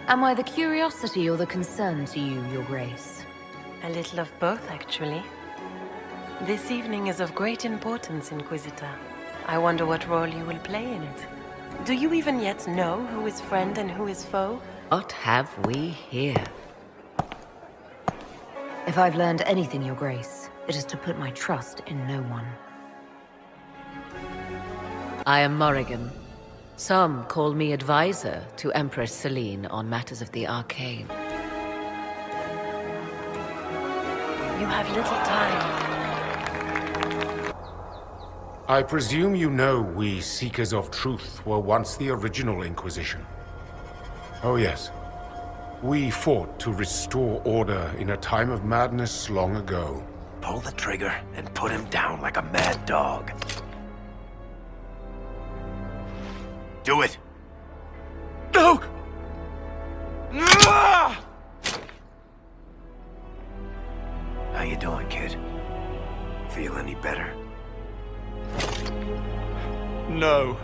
Am I the curiosity or the concern to you, Your Grace? A little of both, actually. This evening is of great importance, Inquisitor. I wonder what role you will play in it. Do you even yet know who is friend and who is foe? What have we here? If I've learned anything, Your Grace, it is to put my trust in no one. I am Morrigan. Some call me advisor to Empress Celine on matters of the arcane. You have little time. I presume you know we Seekers of Truth were once the original Inquisition. Oh yes. We fought to restore order in a time of madness long ago. Pull the trigger and put him down like a mad dog. Do it! No! How you doing, kid? Feel any better? No.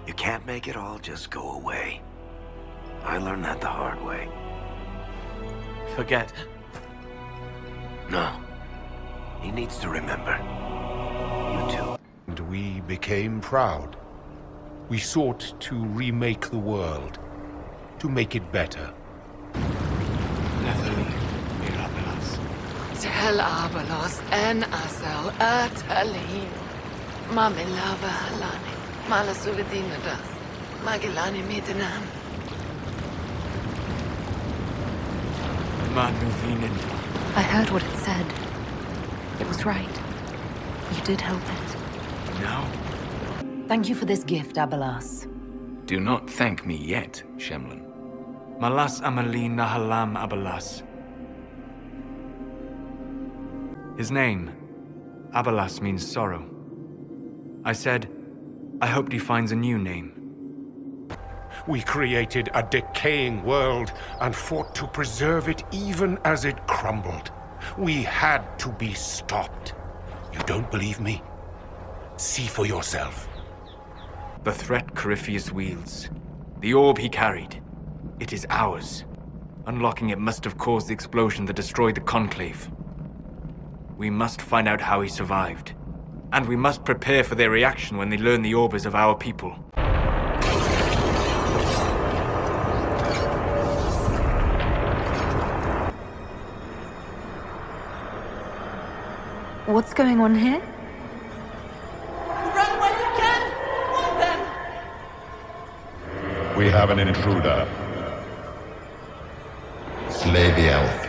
You can't make it all just go away. I learned that the hard way. Forget. No. He needs to remember. You too. And we became proud. We sought to remake the world, to make it better. Tel Abalos en Asel Atalin. Mamilava Halani. Malasugadinadas. Magilani Midanam. Manuvinin. I heard what it said. It was right. You did help it. No. Thank you for this gift, Abalas. Do not thank me yet, Shemlin. Malas Amalin Nahalam Abalas. His name, Abalas, means sorrow. I said, I hoped he finds a new name. We created a decaying world and fought to preserve it even as it crumbled. We had to be stopped. You don't believe me? See for yourself. The threat Corypheus wields. The orb he carried. It is ours. Unlocking it must have caused the explosion that destroyed the Conclave. We must find out how he survived. And we must prepare for their reaction when they learn the orb is of our people. What's going on here? Run when you can! Warn them! We have an intruder. Slay the elf.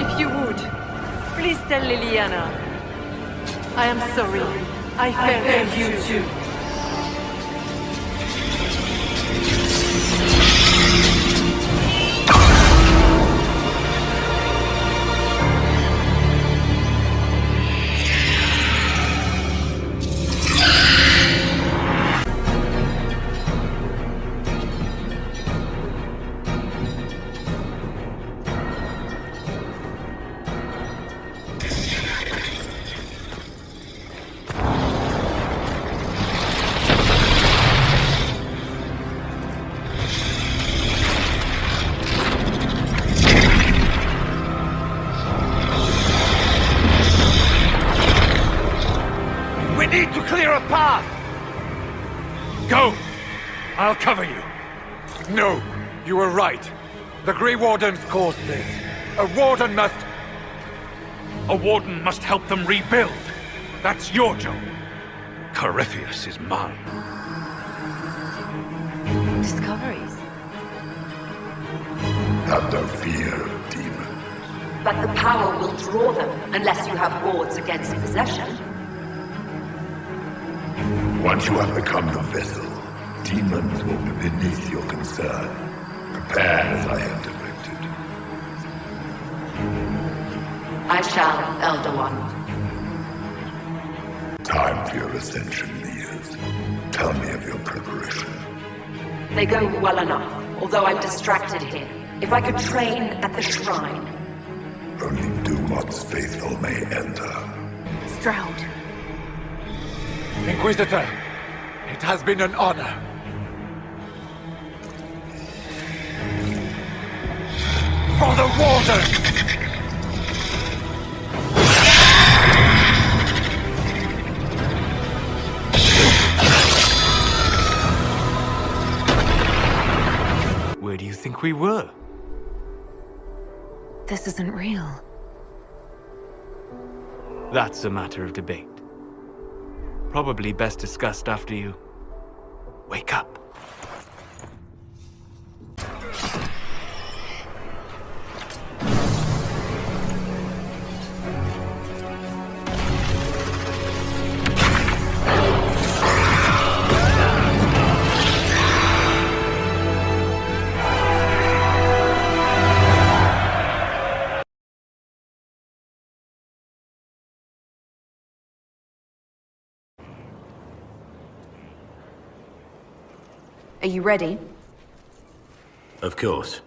If you would, please tell Liliana. I am sorry. I failed you too. We need to clear a path! Go! I'll cover you. No, you were right. The Grey Wardens caused this. A warden must... A warden must help them rebuild. That's your job. Corypheus is mine. Discoveries. Have no fear, demon. But the power will draw them unless you have wards against possession. Once you have become the vessel, demons will be beneath your concern. Prepare as I have directed. I shall, Elder One. Time for your ascension, Leas. Tell me of your preparation. They go well enough, although I'm distracted here. If I could train at the shrine. Only Dumat's faithful may enter. Stroud. Inquisitor, it has been an honor. For the Warden! Where do you think we were? This isn't real. That's a matter of debate. Probably best discussed after you wake up. Are you ready? Of course.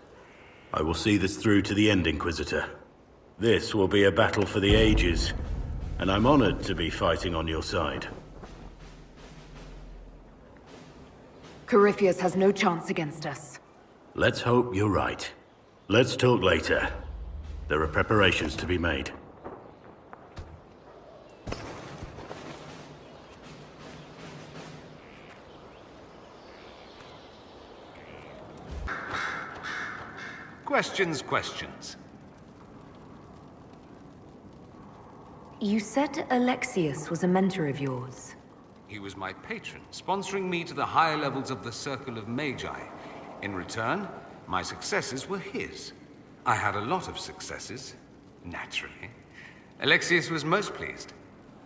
I will see this through to the end, Inquisitor. This will be a battle for the ages, and I'm honored to be fighting on your side. Corypheus has no chance against us. Let's hope you're right. Let's talk later. There are preparations to be made. Questions. You said Alexius was a mentor of yours. He was my patron, sponsoring me to the higher levels of the Circle of Magi. In return, my successes were his. I had a lot of successes, naturally. Alexius was most pleased.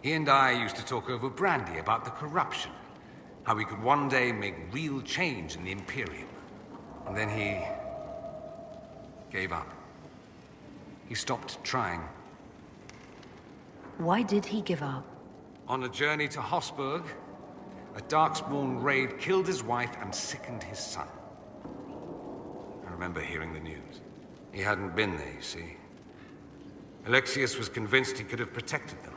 He and I used to talk over brandy about the corruption, how we could one day make real change in the Imperium. And then he gave up. He stopped trying. Why did he give up? On a journey to Hossberg, a Darkspawn raid killed his wife and sickened his son. I remember hearing the news. He hadn't been there, you see. Alexius was convinced he could have protected them.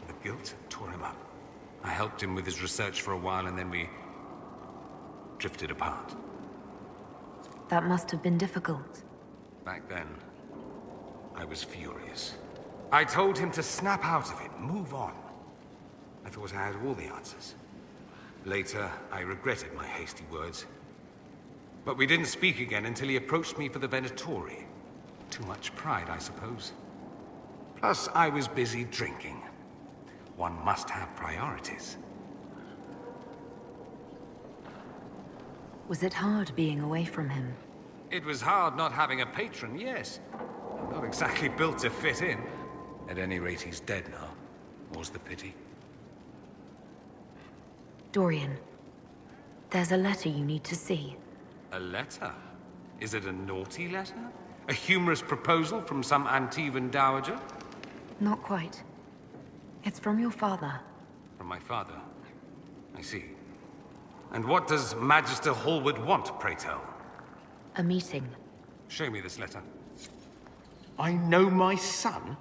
The guilt tore him up. I helped him with his research for a while, and then we drifted apart. That must have been difficult. Back then, I was furious. I told him to snap out of it, move on. I thought I had all the answers. Later, I regretted my hasty words. But we didn't speak again until he approached me for the Venatori. Too much pride, I suppose. Plus, I was busy drinking. One must have priorities. Was it hard being away from him? It was hard not having a patron, yes. Not exactly built to fit in. At any rate, he's dead now. More's the pity. Dorian, there's a letter you need to see. A letter? Is it a naughty letter? A humorous proposal from some Antivan dowager? Not quite. It's from your father. From my father? I see. And what does Magister Hallward want, pray tell? A meeting. Show me this letter. I know my son?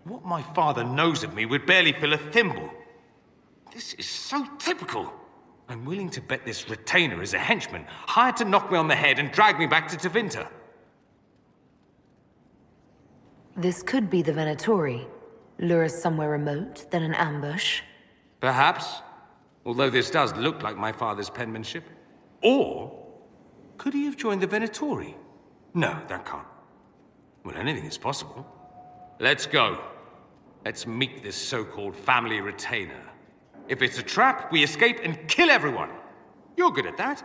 What my father knows of me would barely fill a thimble. This is so typical. I'm willing to bet this retainer is a henchman, hired to knock me on the head and drag me back to Tevinter. This could be the Venatori. Lure us somewhere remote, then an ambush. Perhaps. Although this does look like my father's penmanship. Or could he have joined the Venatori? No, that can't. Well, anything is possible. Let's go. Let's meet this so-called family retainer. If it's a trap, we escape and kill everyone. You're good at that.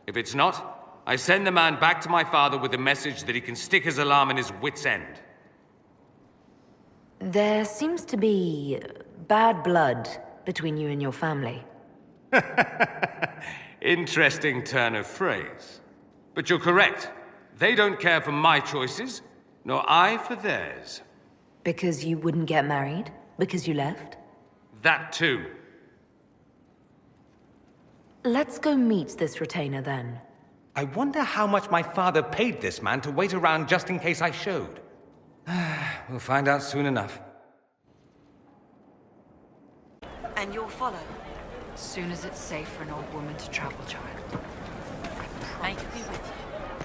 If it's not, I send the man back to my father with a message that he can stick his alarm in his wit's end. There seems to be bad blood between you and your family. Interesting turn of phrase. But you're correct. They don't care for my choices, nor I for theirs. Because you wouldn't get married? Because you left? That too. Let's go meet this retainer then. I wonder how much my father paid this man to wait around just in case I showed. We'll find out soon enough. And you'll follow? As soon as it's safe for an old woman to travel, child. May it be with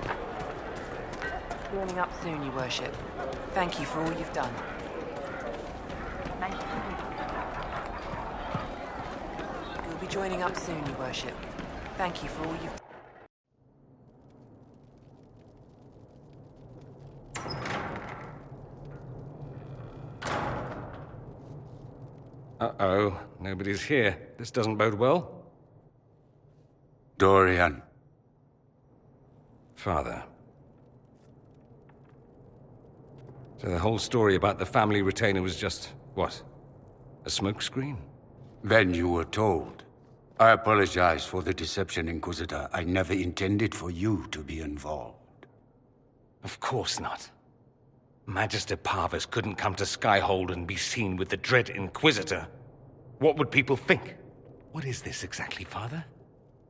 you. Warming up soon, Your Worship. Thank you for all you've done. May it be with you. We'll be joining up soon, Your Worship. Thank you for all you've done. Uh-oh, nobody's here. This doesn't bode well. Dorian. Father. So the whole story about the family retainer was just, what? A smokescreen? Then you were told. I apologize for the deception, Inquisitor. I never intended for you to be involved. Of course not. Magister Parvus couldn't come to Skyhold and be seen with the dread Inquisitor. What would people think? What is this exactly, Father?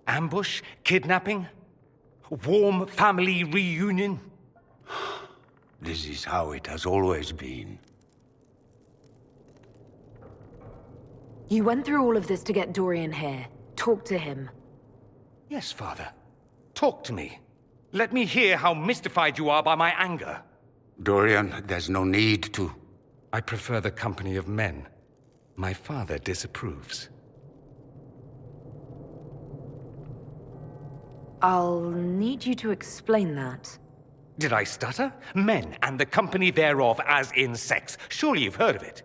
Ambush? Kidnapping? Warm family reunion? This is how it has always been. You went through all of this to get Dorian here. Talk to him. Yes, Father. Talk to me. Let me hear how mystified you are by my anger. Dorian, there's no need to. I prefer the company of men. My father disapproves. I'll need you to explain that. Did I stutter? Men and the company thereof as in sex. Surely you've heard of it.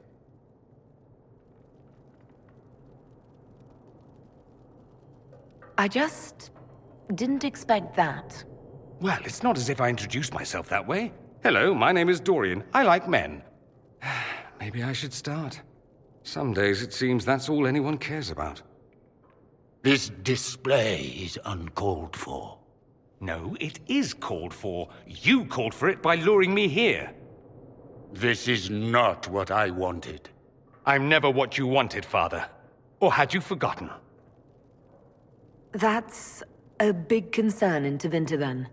I just didn't expect that. Well, it's not as if I introduced myself that way. Hello, my name is Dorian. I like men. Maybe I should start. Some days it seems that's all anyone cares about. This display is uncalled for. No, it is called for. You called for it by luring me here. This is not what I wanted. I'm never what you wanted, Father. Or had you forgotten? That's a big concern in Tevinter, then.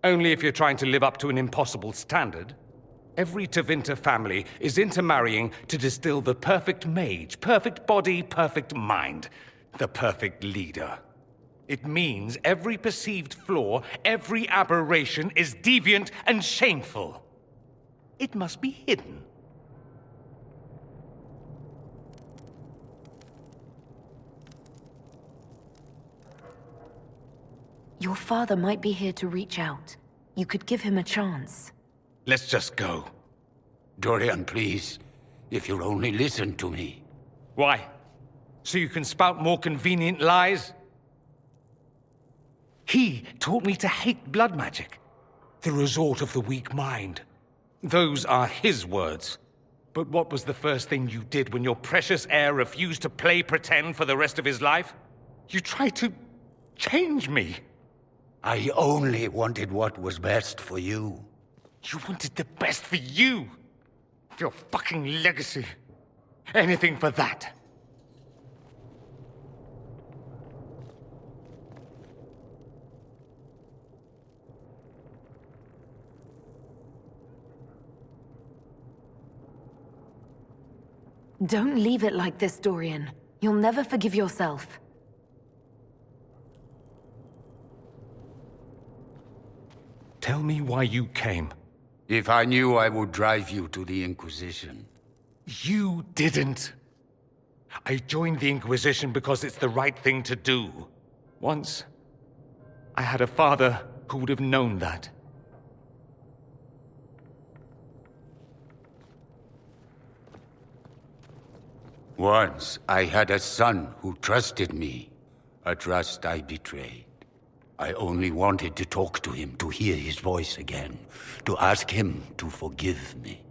Only if you're trying to live up to an impossible standard. Every Tevinter family is intermarrying to distill the perfect mage, perfect body, perfect mind, the perfect leader. It means every perceived flaw, every aberration is deviant and shameful. It must be hidden. Your father might be here to reach out. You could give him a chance. Let's just go. Dorian, please. If you'll only listen to me. Why? So you can spout more convenient lies? He taught me to hate blood magic. The resort of the weak mind. Those are his words. But what was the first thing you did when your precious heir refused to play pretend for the rest of his life? You tried to change me. I only wanted what was best for you. You wanted the best for you. Your fucking legacy. Anything for that. Don't leave it like this, Dorian. You'll never forgive yourself. Tell me why you came. If I knew, I would drive you to the Inquisition. You didn't. I joined the Inquisition because it's the right thing to do. Once, I had a father who would have known that. Once, I had a son who trusted me. A trust I betrayed. I only wanted to talk to him, to hear his voice again, to ask him to forgive me.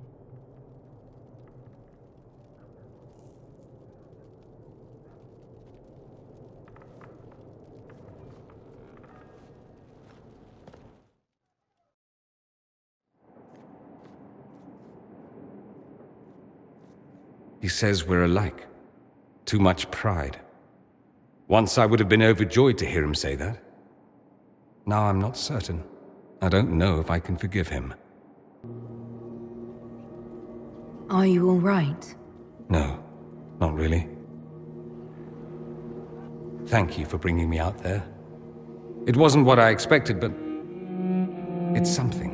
He says we're alike. Too much pride. Once I would have been overjoyed to hear him say that. Now I'm not certain. I don't know if I can forgive him. Are you all right? No, not really. Thank you for bringing me out there. It wasn't what I expected, but it's something.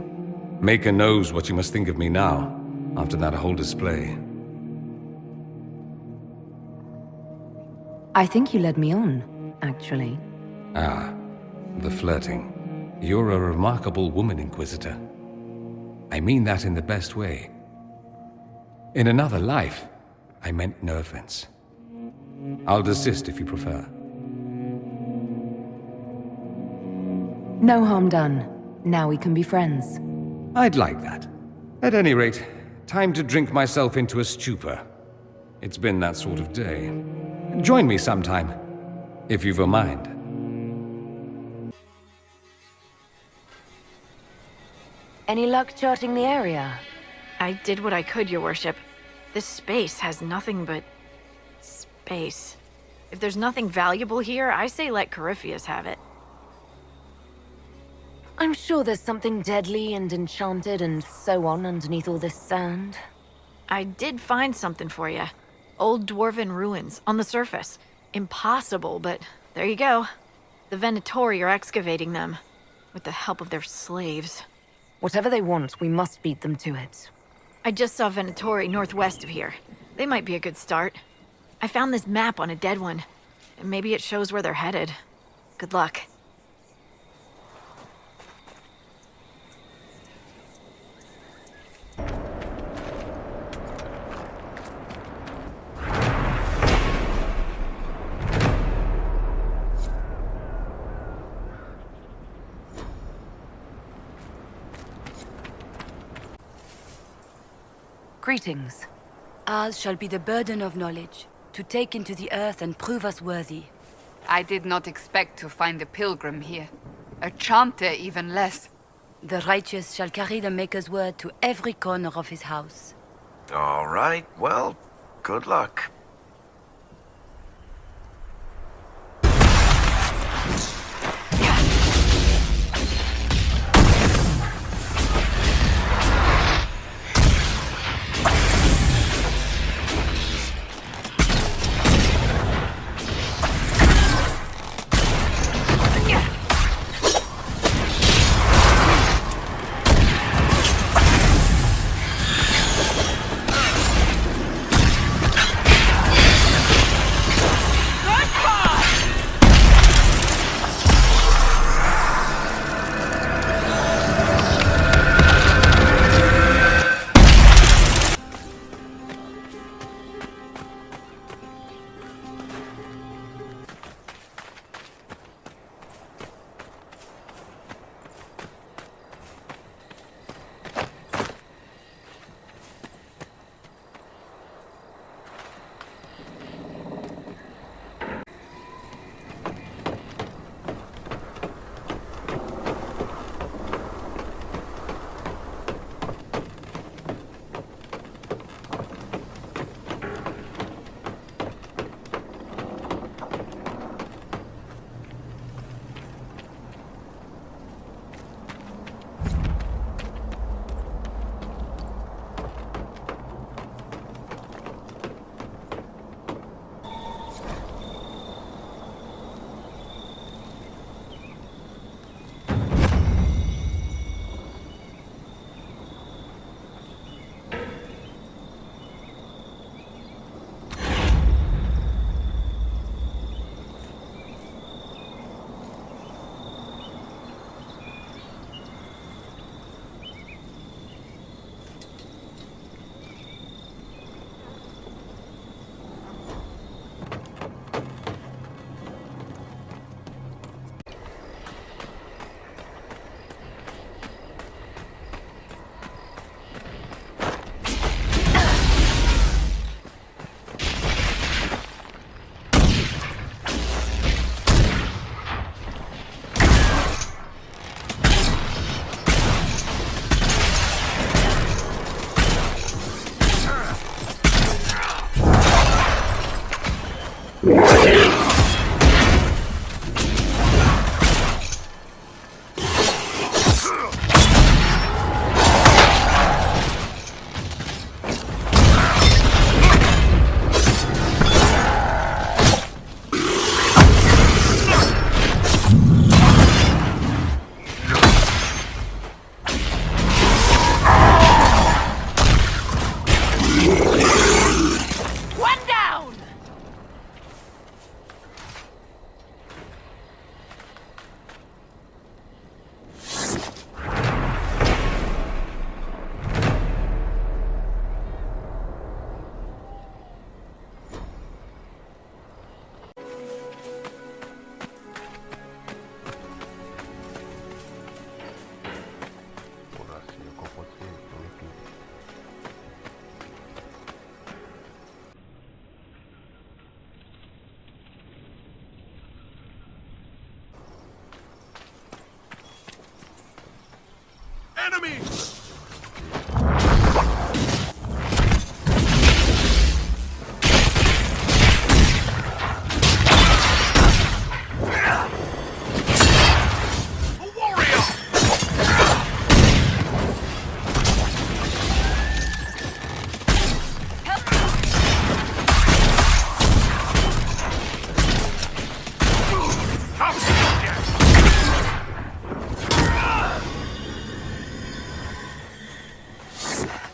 Maker knows what you must think of me now, after that whole display. I think you led me on, actually. Ah, the flirting. You're a remarkable woman, Inquisitor. I mean that in the best way. In another life, I meant no offense. I'll desist if you prefer. No harm done. Now we can be friends. I'd like that. At any rate, time to drink myself into a stupor. It's been that sort of day. Join me sometime, if you've a mind. Any luck charting the area? I did what I could, Your Worship. This space has nothing but... space. If there's nothing valuable here, I say let Corypheus have it. I'm sure there's something deadly and enchanted and so on underneath all this sand. I did find something for you. Old dwarven ruins, on the surface. Impossible, but there you go. The Venatori are excavating them, with the help of their slaves. Whatever they want, we must beat them to it. I just saw Venatori northwest of here. They might be a good start. I found this map on a dead one, and maybe it shows where they're headed. Good luck. Greetings. Ours shall be the burden of knowledge, to take into the earth and prove us worthy. I did not expect to find a pilgrim here. A chanter, even less. The righteous shall carry the Maker's word to every corner of his house. All right, well, good luck.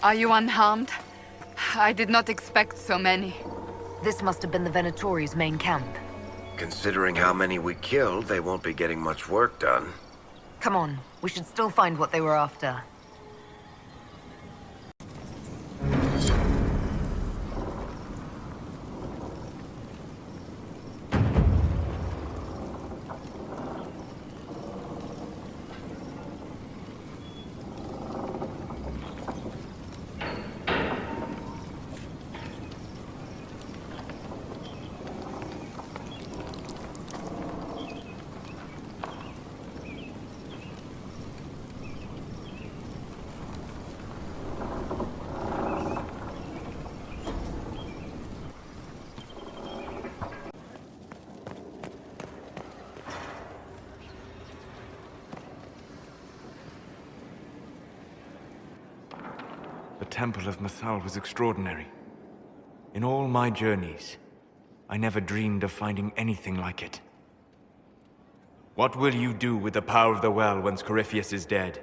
Are you unharmed? I did not expect so many. This must have been the Venatori's main camp. Considering how many we killed, they won't be getting much work done. Come on, we should still find what they were after. The Temple of Mythal was extraordinary. In all my journeys, I never dreamed of finding anything like it. What will you do with the power of the well once Corypheus is dead?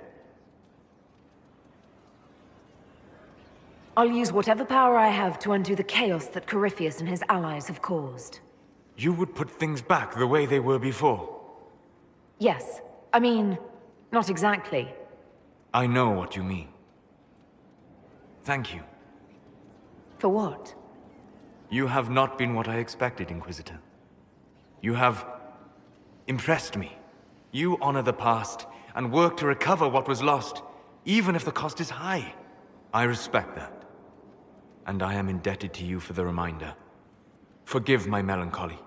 I'll use whatever power I have to undo the chaos that Corypheus and his allies have caused. You would put things back the way they were before. Yes. I mean, not exactly. I know what you mean. Thank you. For what? You have not been what I expected, Inquisitor. You have impressed me. You honor the past and work to recover what was lost, even if the cost is high. I respect that. And I am indebted to you for the reminder. Forgive my melancholy.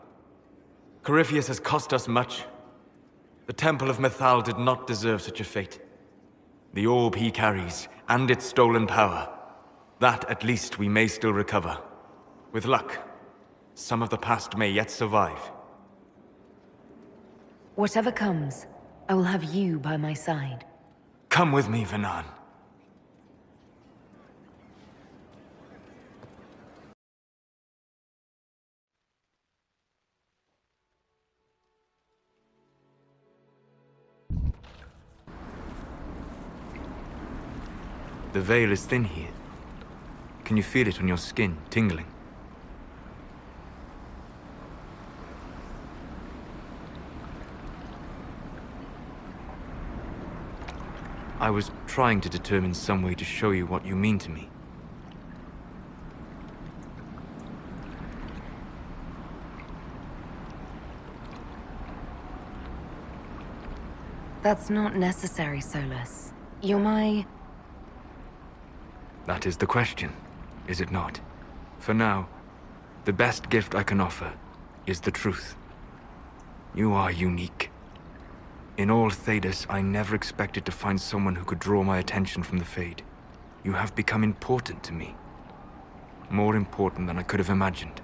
Corypheus has cost us much. The Temple of Mythal did not deserve such a fate. The orb he carries, and its stolen power, that at least we may still recover. With luck, some of the past may yet survive. Whatever comes, I will have you by my side. Come with me, Vanan. The veil is thin here. Can you feel it on your skin, tingling? I was trying to determine some way to show you what you mean to me. That's not necessary, Solus. You're my... That is the question, is it not? For now, the best gift I can offer is the truth. You are unique. In all Thedas, I never expected to find someone who could draw my attention from the Fade. You have become important to me. More important than I could have imagined.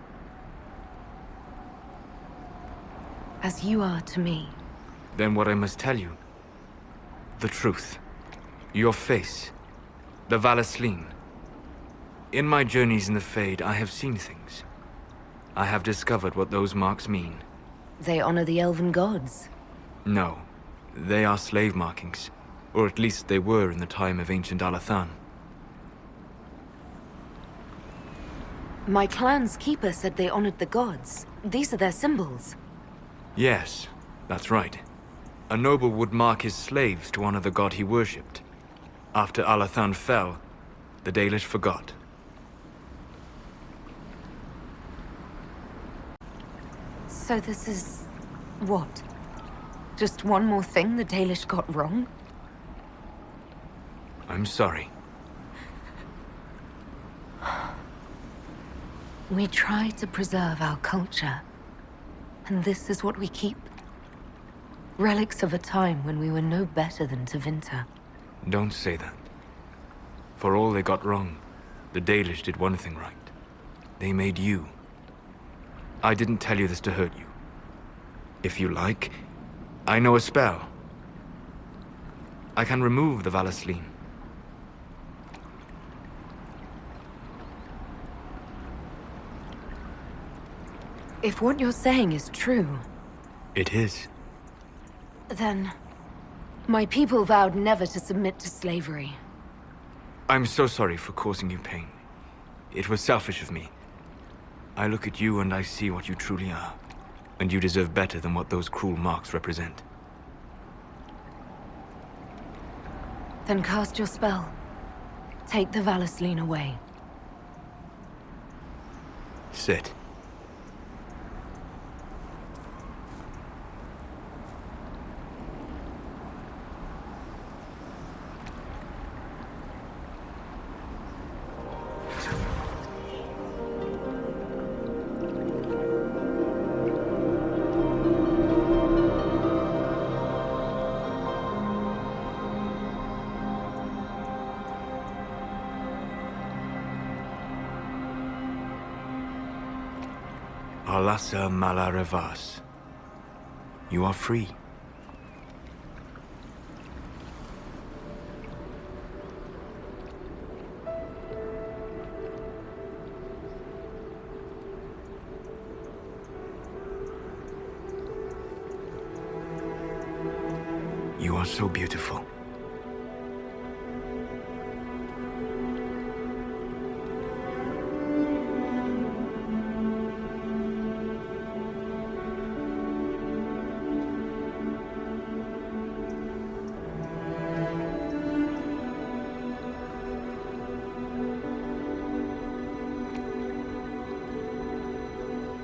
As you are to me. Then what I must tell you, the truth. Your face, the Vallaslin. In my journeys in the Fade, I have seen things. I have discovered what those marks mean. They honor the elven gods. No, they are slave markings. Or at least they were in the time of ancient Alathan. My clan's keeper said they honored the gods. These are their symbols. Yes, that's right. A noble would mark his slaves to honor the god he worshipped. After Alathan fell, the Dalish forgot. So this is... what? Just one more thing the Dalish got wrong? I'm sorry. We try to preserve our culture. And this is what we keep? Relics of a time when we were no better than Tevinter. Don't say that. For all they got wrong, the Dalish did one thing right. They made you. I didn't tell you this to hurt you. If you like, I know a spell. I can remove the Vallaslin. If what you're saying is true... It is. Then... my people vowed never to submit to slavery. I'm so sorry for causing you pain. It was selfish of me. I look at you and I see what you truly are. And you deserve better than what those cruel marks represent. Then cast your spell. Take the Vallaslin away. Sit. Alasa Malarevas. You are free. You are so beautiful.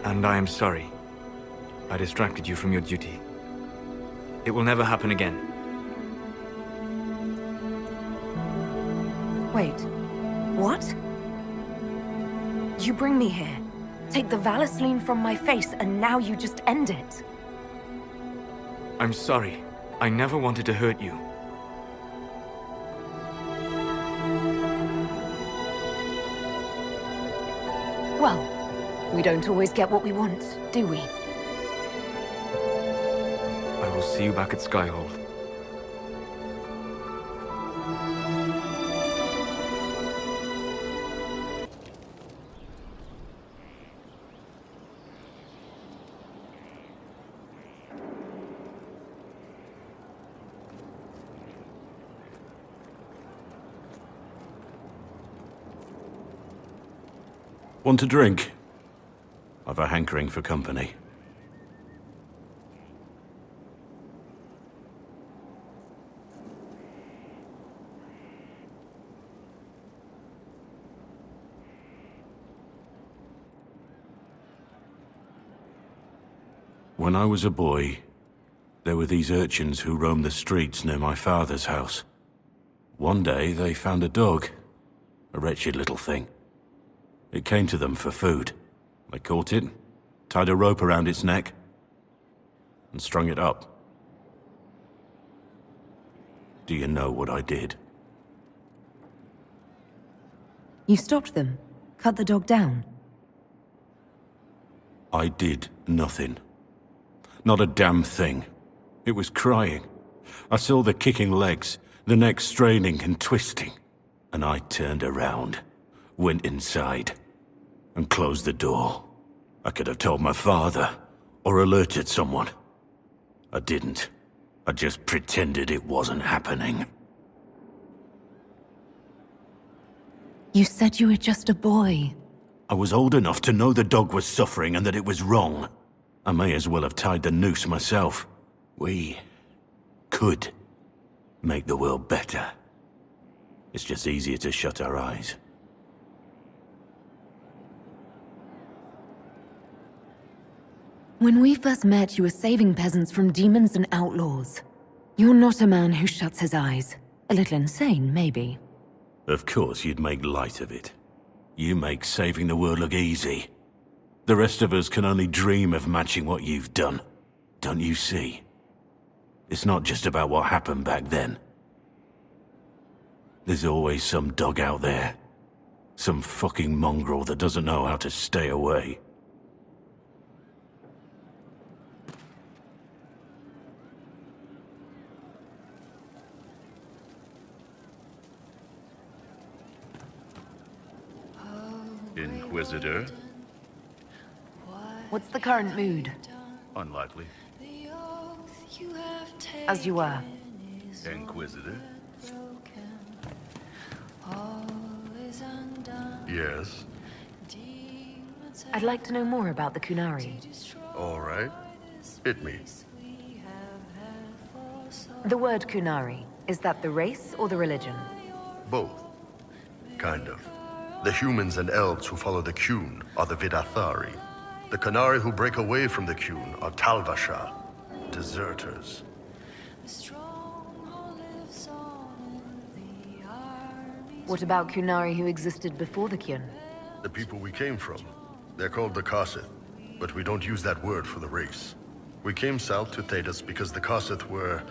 And I am sorry. I distracted you from your duty. It will never happen again. Wait. What? You bring me here, take the Vallaslin from my face, and now you just end it. I'm sorry. I never wanted to hurt you. Well, we don't always get what we want, do we? I will see you back at Skyhold. Want a drink? I've a hankering for company. When I was a boy, there were these urchins who roamed the streets near my father's house. One day, they found a dog. A wretched little thing. It came to them for food. They caught it, tied a rope around its neck, and strung it up. Do you know what I did? You stopped them? Cut the dog down? I did nothing. Not a damn thing. It was crying. I saw the kicking legs, the neck straining and twisting. And I turned around, went inside, and closed the door. I could have told my father, or alerted someone. I didn't. I just pretended it wasn't happening. You said you were just a boy. I was old enough to know the dog was suffering and that it was wrong. I may as well have tied the noose myself. We could make the world better. It's just easier to shut our eyes. When we first met, you were saving peasants from demons and outlaws. You're not a man who shuts his eyes. A little insane, maybe. Of course you'd make light of it. You make saving the world look easy. The rest of us can only dream of matching what you've done. Don't you see? It's not just about what happened back then. There's always some dog out there. Some fucking mongrel that doesn't know how to stay away. Inquisitor? What's the current mood? Unlikely. As you were. Inquisitor? Yes? I'd like to know more about the Kunari. All right. Hit me. The word Kunari, is that the race or the religion? Both. Kind of. The humans and elves who follow the Qun are the Vidathari. The Kunari who break away from the Qun are Talvasha, deserters. What about Kunari who existed before the Qun? The people we came from. They're called the Kasith, but we don't use that word for the race. We came south to Thedas because the Kasith were...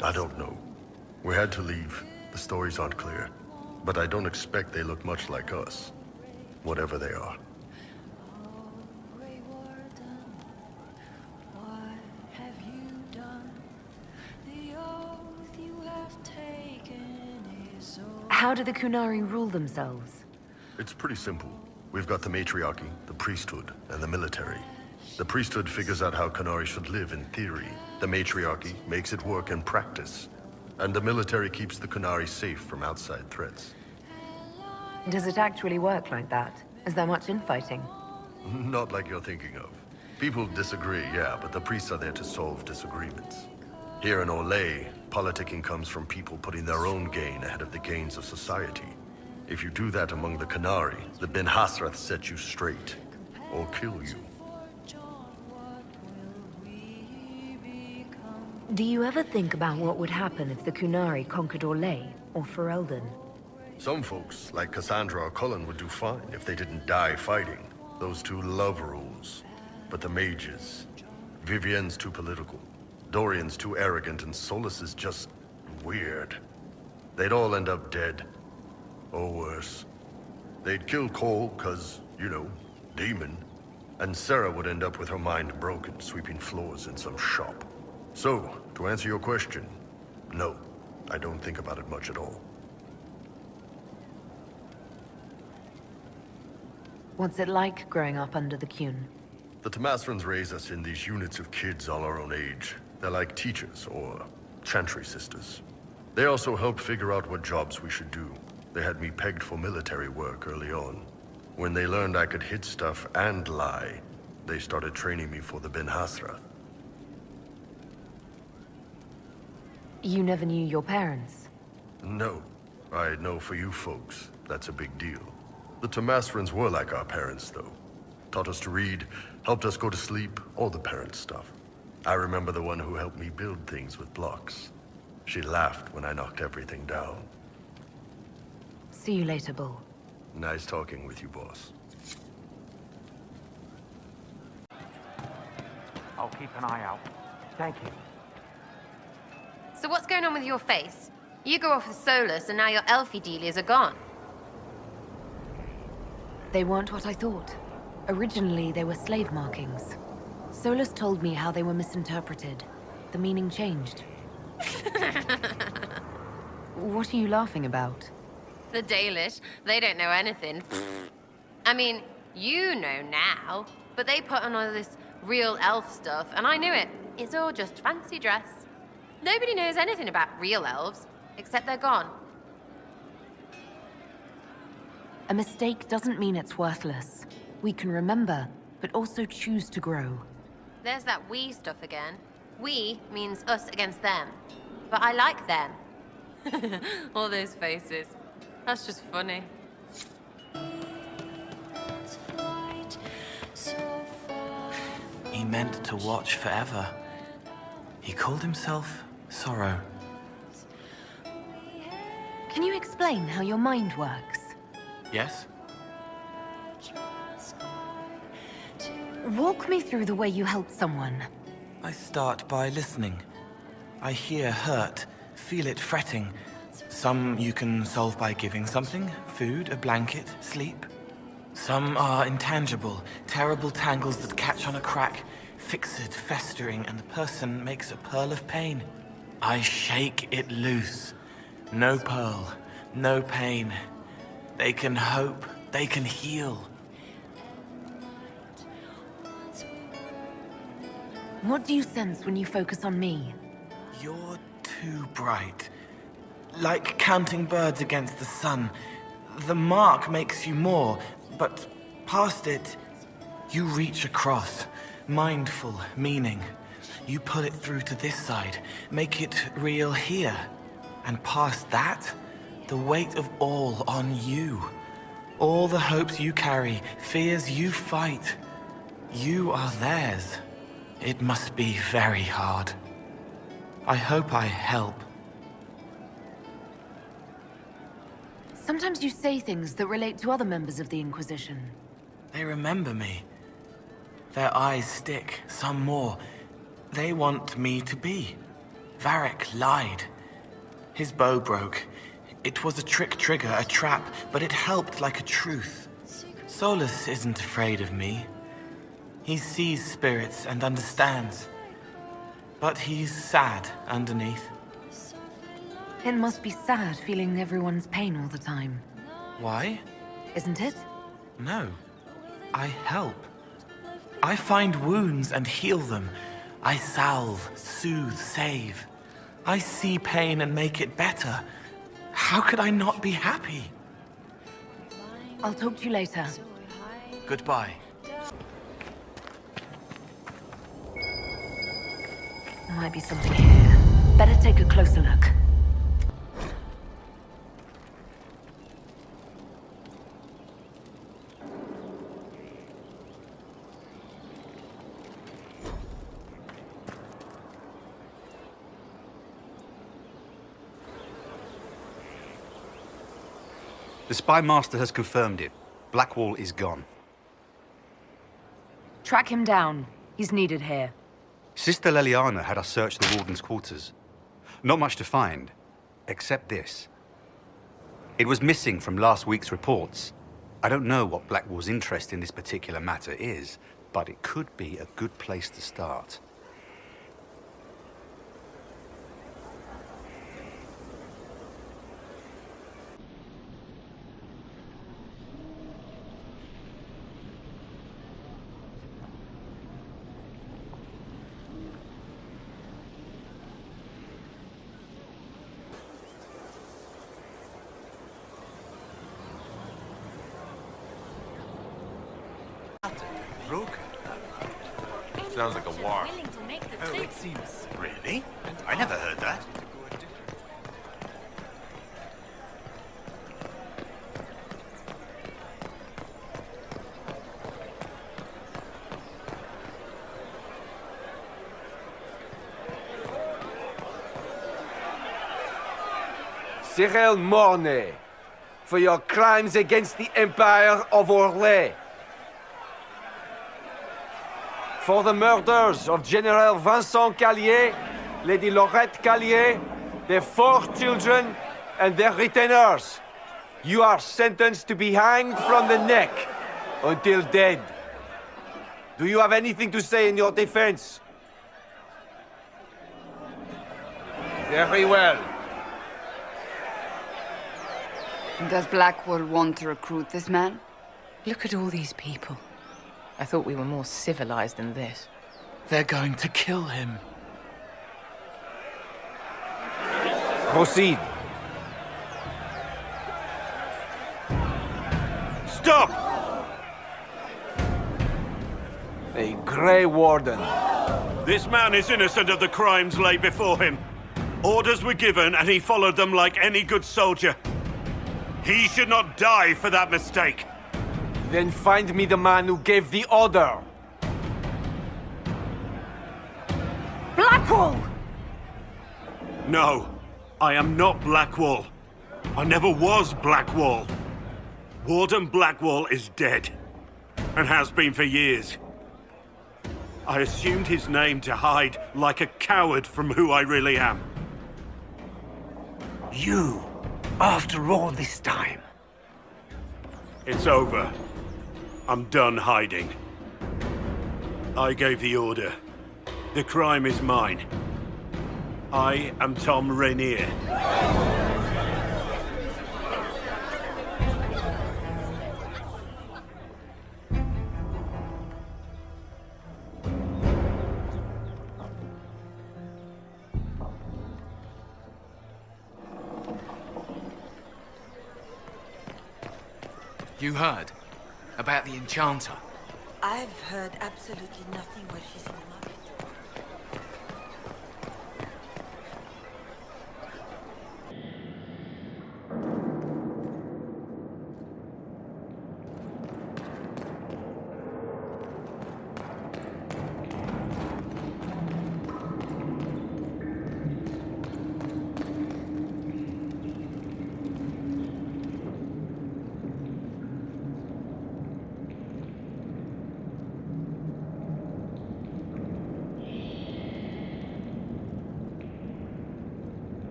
I don't know. We had to leave. The stories aren't clear. But I don't expect they look much like us. Whatever they are. How do the Kunari rule themselves? It's pretty simple. We've got the matriarchy, the priesthood, and the military. The priesthood figures out how Kunari should live in theory. The matriarchy makes it work in practice. And the military keeps the Kunari safe from outside threats. Does it actually work like that? Is there much infighting? Not like you're thinking of. People disagree, yeah, but the priests are there to solve disagreements. Here in Olay, politicking comes from people putting their own gain ahead of the gains of society. If you do that among the Kunari, the Ben Hasrath set you straight, or kill you. Do you ever think about what would happen if the Kunari conquered Orlais or Ferelden? Some folks, like Cassandra or Cullen, would do fine if they didn't die fighting. Those two love rules. But the mages... Vivienne's too political. Dorian's too arrogant, and Solus is just... weird. They'd all end up dead. Or worse. They'd kill Cole, cause, you know, demon. And Sarah would end up with her mind broken, sweeping floors in some shop. So, to answer your question, no. I don't think about it much at all. What's it like growing up under the Qun? The Tamasrans raise us in these units of kids all our own age. They're like teachers, or chantry sisters. They also help figure out what jobs we should do. They had me pegged for military work early on. When they learned I could hit stuff and lie, they started training me for the Ben Hasrath. You never knew your parents? No. I know for you folks, that's a big deal. The Tamasrans were like our parents, though. Taught us to read, helped us go to sleep, all the parent stuff. I remember the one who helped me build things with blocks. She laughed when I knocked everything down. See you later, Bull. Nice talking with you, boss. I'll keep an eye out. Thank you. So what's going on with your face? You go off with Solus, and now your elfie dealies are gone. They weren't what I thought. Originally, they were slave markings. Solus told me how they were misinterpreted. The meaning changed. What are you laughing about? The Dalish, they don't know anything. I mean, you know now, but they put on all this real elf stuff, and I knew it. It's all just fancy dress. Nobody knows anything about real elves, except they're gone. A mistake doesn't mean it's worthless. We can remember, but also choose to grow. There's that we stuff again. We means us against them. But I like them. All those faces. That's just funny. He meant to watch forever. He called himself Sorrow. Can you explain how your mind works? Yes? Walk me through the way you help someone. I start by listening. I hear hurt, feel it fretting. Some you can solve by giving something, food, a blanket, sleep. Some are intangible, terrible tangles that catch on a crack, fixed, festering, and the person makes a pearl of pain. I shake it loose. No pearl, no pain. They can hope, they can heal. What do you sense when you focus on me? You're too bright. Like counting birds against the sun. The mark makes you more, but past it, you reach across. Mindful meaning. You pull it through to this side, make it real here. And past that, the weight of all on you. All the hopes you carry, fears you fight. You are theirs. It must be very hard. I hope I help. Sometimes you say things that relate to other members of the Inquisition. They remember me. Their eyes stick, some more. They want me to be. Varric lied. His bow broke. It was a trick trigger, a trap, but it helped like a truth. Solus isn't afraid of me. He sees spirits and understands. But he's sad underneath. It must be sad feeling everyone's pain all the time. Why? Isn't it? No. I help. I find wounds and heal them. I salve, soothe, save. I see pain and make it better. How could I not be happy? I'll talk to you later. Goodbye. There might be something here. Better take a closer look. The Spy Master has confirmed it. Blackwall is gone. Track him down. He's needed here. Sister Leliana had us search the Warden's quarters. Not much to find, except this. It was missing from last week's reports. I don't know what Blackwall's interest in this particular matter is, but it could be a good place to start. Sounds like a war. Oh, it seems... Really? I never heard that. Cyril Mornay, for your crimes against the Empire of Orlais. For the murders of General Vincent Callier, Lady Laurette Callier, their 4 children, and their retainers. You are sentenced to be hanged from the neck until dead. Do you have anything to say in your defense? Very well. Does Blackwall want to recruit this man? Look at all these people. I thought we were more civilized than this. They're going to kill him. Proceed. Stop! A Grey Warden. This man is innocent of the crimes laid before him. Orders were given and he followed them like any good soldier. He should not die for that mistake. Then find me the man who gave the order. Blackwall! No, I am not Blackwall. I never was Blackwall. Warden Blackwall is dead, and has been for years. I assumed his name to hide like a coward from who I really am. You, after all this time. It's over. I'm done hiding. I gave the order. The crime is mine. I am Tom Rainier. You heard? About the Enchanter? I've heard absolutely nothing while she's in the market.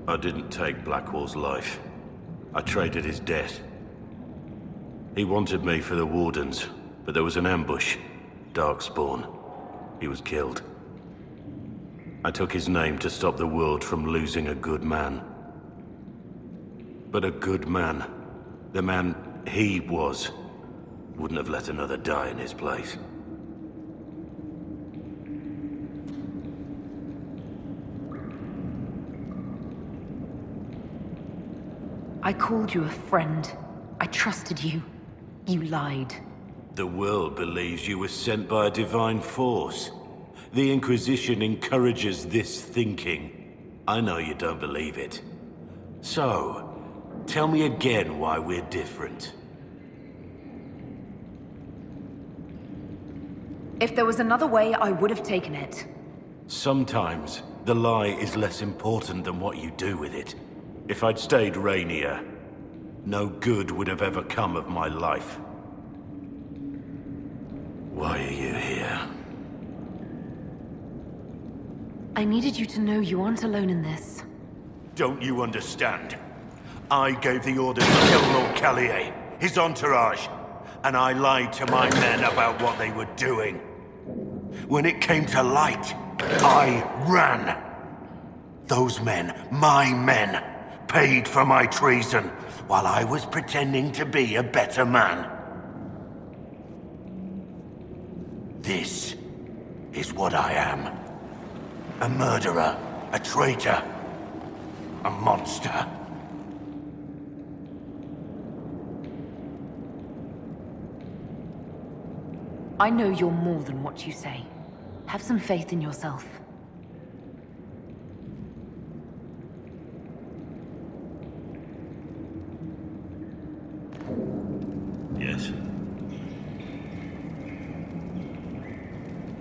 I didn't take Blackwall's life. I traded his death. He wanted me for the Wardens, but there was an ambush. Darkspawn. He was killed. I took his name to stop the world from losing a good man. But a good man, the man he was, wouldn't have let another die in his place. I called you a friend. I trusted you. You lied. The world believes you were sent by a divine force. The Inquisition encourages this thinking. I know you don't believe it. So, tell me again why we're different. If there was another way, I would have taken it. Sometimes, the lie is less important than what you do with it. If I'd stayed Rainier, no good would have ever come of my life. Why are you here? I needed you to know you aren't alone in this. Don't you understand? I gave the order to kill Lord Callier, his entourage, and I lied to my men about what they were doing. When it came to light, I ran. Those men, my men, paid for my treason, while I was pretending to be a better man. This is what I am. A murderer, a traitor, a monster. I know you're more than what you say. Have some faith in yourself. Yes?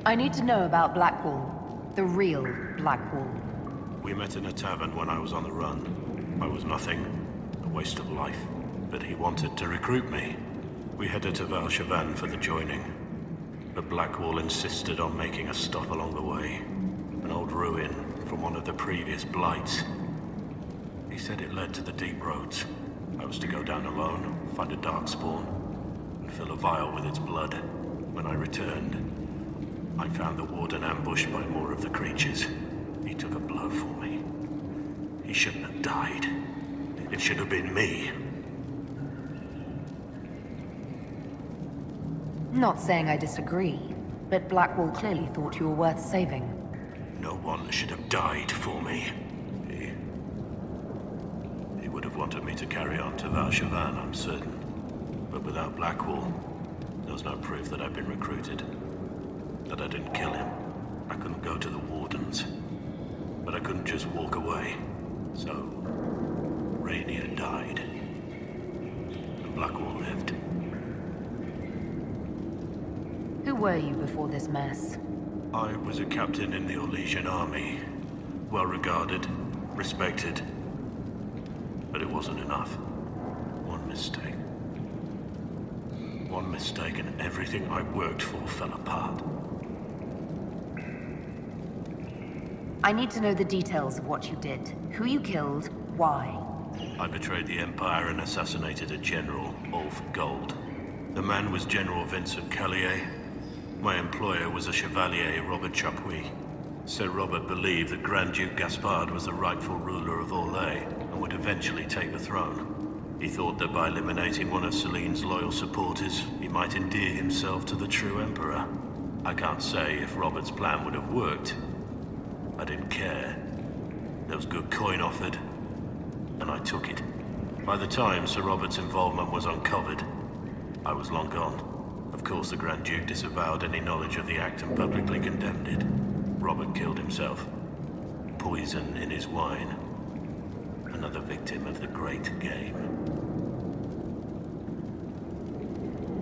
I need to know about Blackwall. The real Blackwall. We met in a tavern when I was on the run. I was nothing, a waste of life. But he wanted to recruit me. We headed to Vallaslin for the joining. But Blackwall insisted on making a stop along the way. An old ruin from one of the previous blights. He said it led to the deep roads. I was to go down alone, find a darkspawn, and fill a vial with its blood. When I returned, I found the warden ambushed by more of the creatures. He took a blow for me. He shouldn't have died. It should have been me. Not saying I disagree, but Blackwall clearly thought you were worth saving. No one should have died for me. He would have wanted me to carry on to Vallaslin, I'm certain. But without Blackwall, there's no proof that I've been recruited. That I didn't kill him. I couldn't go to the Wardens. But I couldn't just walk away. So, Rainier died. And Blackwall lived. Who were you before this mess? I was a captain in the Orlesian army. Well regarded, respected. But it wasn't enough. One mistake. One mistake and everything I worked for fell apart. I need to know the details of what you did. Who you killed, why. I betrayed the Empire and assassinated a general, all for gold. The man was General Vincent Callier. My employer was a Chevalier, Robert Chapuis. Sir Robert believed that Grand Duke Gaspard was the rightful ruler of Orlais and would eventually take the throne. He thought that by eliminating one of Celine's loyal supporters, he might endear himself to the true Emperor. I can't say if Robert's plan would have worked. I didn't care. There was good coin offered, and I took it. By the time Sir Robert's involvement was uncovered, I was long gone. Of course, the Grand Duke disavowed any knowledge of the act and publicly condemned it. Robert killed himself. Poison in his wine. Another victim of the great game.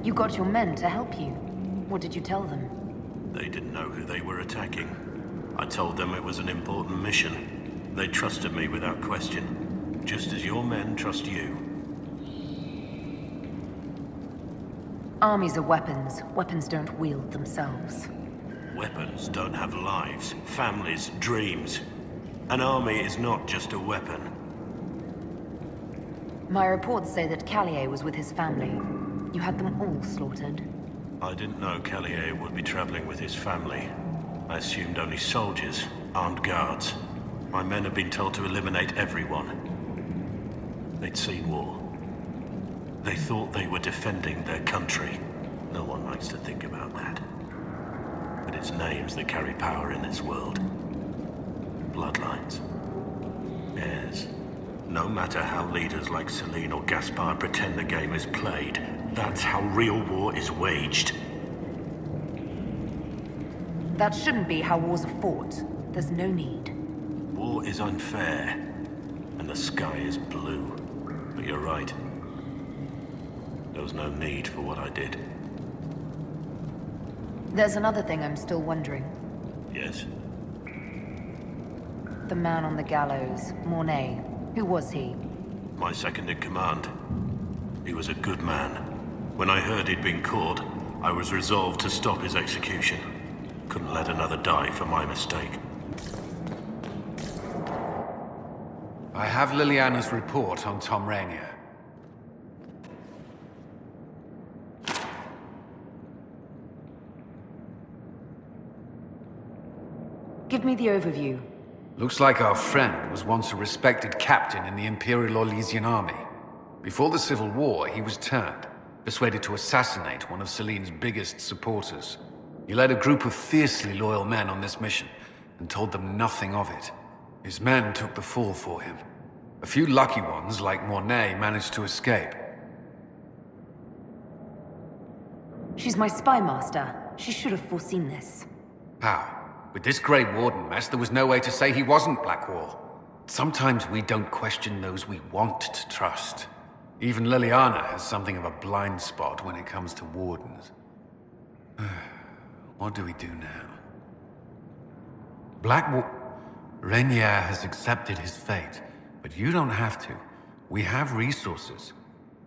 You got your men to help you. What did you tell them? They didn't know who they were attacking. I told them it was an important mission. They trusted me without question, just as your men trust you. Armies are weapons. Weapons don't wield themselves. Weapons don't have lives, families, dreams. An army is not just a weapon. My reports say that Callier was with his family. You had them all slaughtered. I didn't know Callier would be traveling with his family. I assumed only soldiers, armed guards. My men had been told to eliminate everyone. They'd seen war. They thought they were defending their country. No one likes to think about that. But it's names that carry power in this world. Bloodlines. Heirs. No matter how leaders like Celine or Gaspard pretend the game is played, that's how real war is waged. That shouldn't be how wars are fought. There's no need. War is unfair, and the sky is blue. But you're right. There was no need for what I did. There's another thing I'm still wondering. Yes? The man on the gallows, Mornay. Who was he? My second in command. He was a good man. When I heard he'd been caught, I was resolved to stop his execution. Couldn't let another die for my mistake. I have Liliana's report on Tom Rainier. Give me the overview. Looks like our friend was once a respected captain in the Imperial Orlesian army. Before the Civil War, he was turned, persuaded to assassinate one of Celine's biggest supporters. He led a group of fiercely loyal men on this mission, and told them nothing of it. His men took the fall for him. A few lucky ones, like Mornay, managed to escape. She's my spy master. She should have foreseen this. How? With this Grey Warden mess, there was no way to say he wasn't Blackwall. Sometimes we don't question those we want to trust. Even Liliana has something of a blind spot when it comes to Wardens. What do we do now? Rainier has accepted his fate, but you don't have to. We have resources.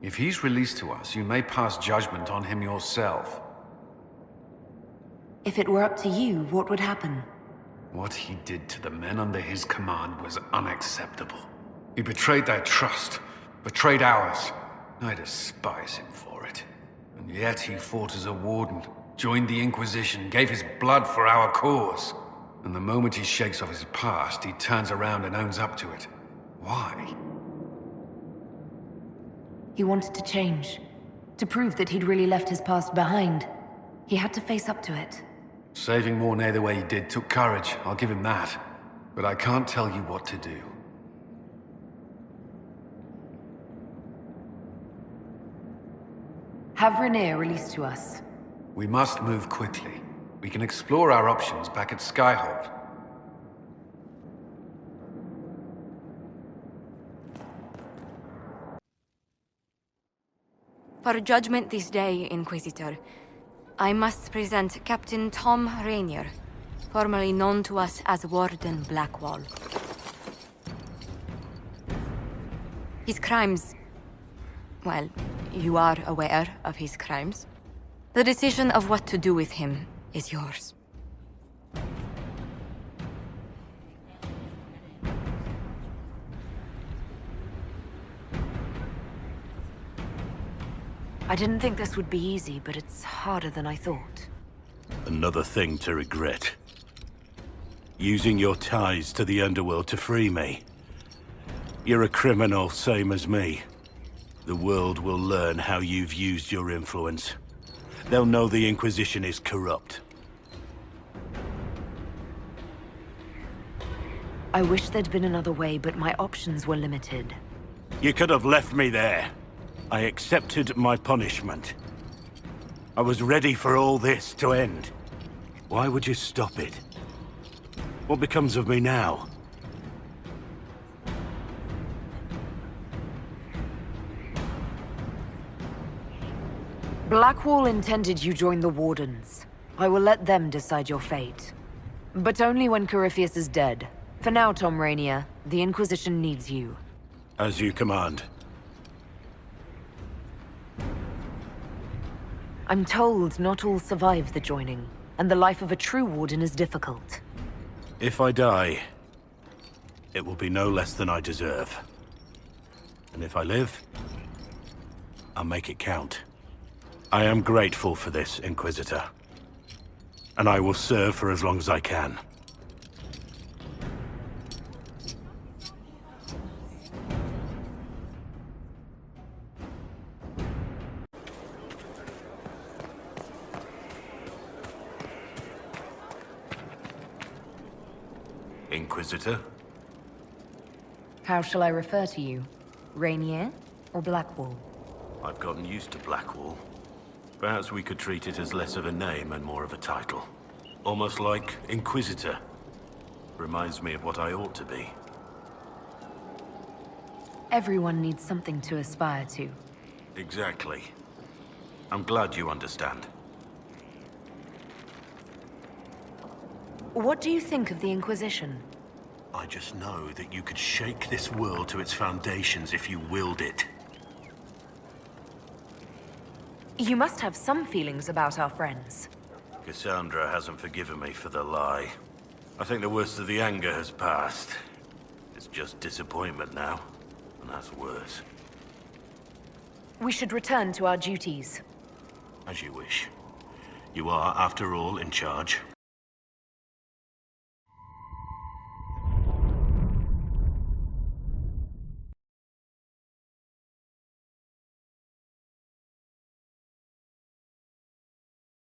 If he's released to us, you may pass judgment on him yourself. If it were up to you, what would happen? What he did to the men under his command was unacceptable. He betrayed their trust, betrayed ours. I despise him for it. And yet he fought as a warden, joined the Inquisition, gave his blood for our cause. And the moment he shakes off his past, he turns around and owns up to it. Why? He wanted to change. To prove that he'd really left his past behind. He had to face up to it. Saving Mornay the way he did took courage, I'll give him that. But I can't tell you what to do. Have Rainier released to us. We must move quickly. We can explore our options back at Skyhold. For judgment this day, Inquisitor, I must present Captain Tom Rainier, formerly known to us as Warden Blackwall. His crimes... well, you are aware of his crimes. The decision of what to do with him is yours. I didn't think this would be easy, but it's harder than I thought. Another thing to regret. Using your ties to the underworld to free me. You're a criminal, same as me. The world will learn how you've used your influence. They'll know the Inquisition is corrupt. I wish there'd been another way, but my options were limited. You could have left me there. I accepted my punishment. I was ready for all this to end. Why would you stop it? What becomes of me now? Blackwall intended you join the Wardens. I will let them decide your fate. But only when Corypheus is dead. For now, Tom Rainier, the Inquisition needs you. As you command. I'm told not all survive the joining, and the life of a true Warden is difficult. If I die, it will be no less than I deserve. And if I live, I'll make it count. I am grateful for this, Inquisitor. And I will serve for as long as I can. Inquisitor? How shall I refer to you? Rainier or Blackwall? I've gotten used to Blackwall. Perhaps we could treat it as less of a name and more of a title. Almost like Inquisitor. Reminds me of what I ought to be. Everyone needs something to aspire to. Exactly. I'm glad you understand. What do you think of the Inquisition? I just know that you could shake this world to its foundations if you willed it. You must have some feelings about our friends. Cassandra hasn't forgiven me for the lie. I think the worst of the anger has passed. It's just disappointment now, and that's worse. We should return to our duties. As you wish. You are, after all, in charge.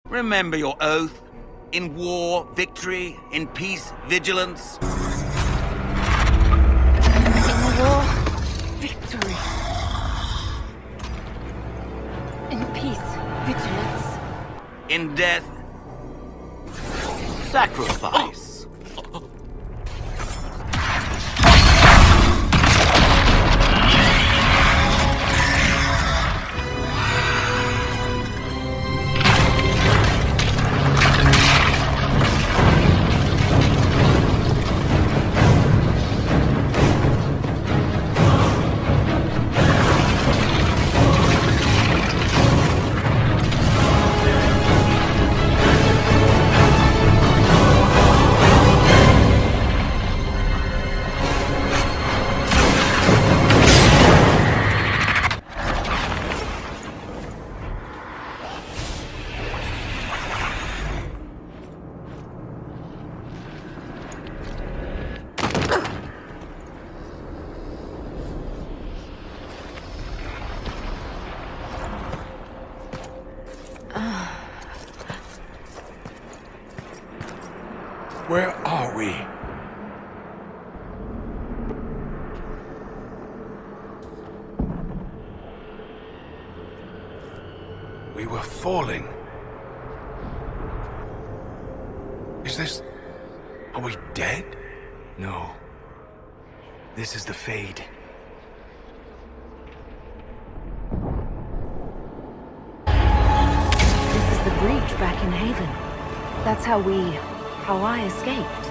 Remember your oath. In war, victory. In peace, vigilance. In war, victory. In peace, vigilance. In death, sacrifice. Where are we? We were falling. Is this... Are we dead? No. This is the Fade. This is the breach back in Haven. That's how I escaped.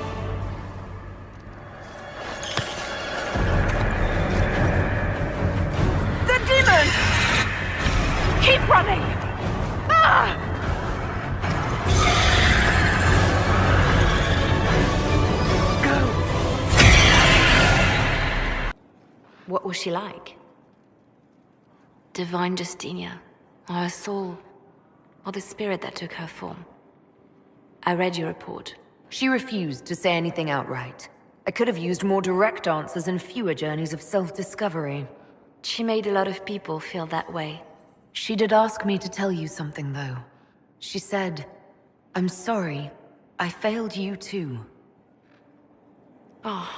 The demon! Keep running! Ah! What was she like? Divine Justinia, or her soul, or the spirit that took her form. I read your report. She refused to say anything outright. I could have used more direct answers and fewer journeys of self-discovery. She made a lot of people feel that way. She did ask me to tell you something, though. She said, "I'm sorry. I failed you too." Oh.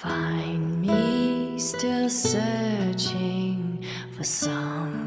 Find me still searching for some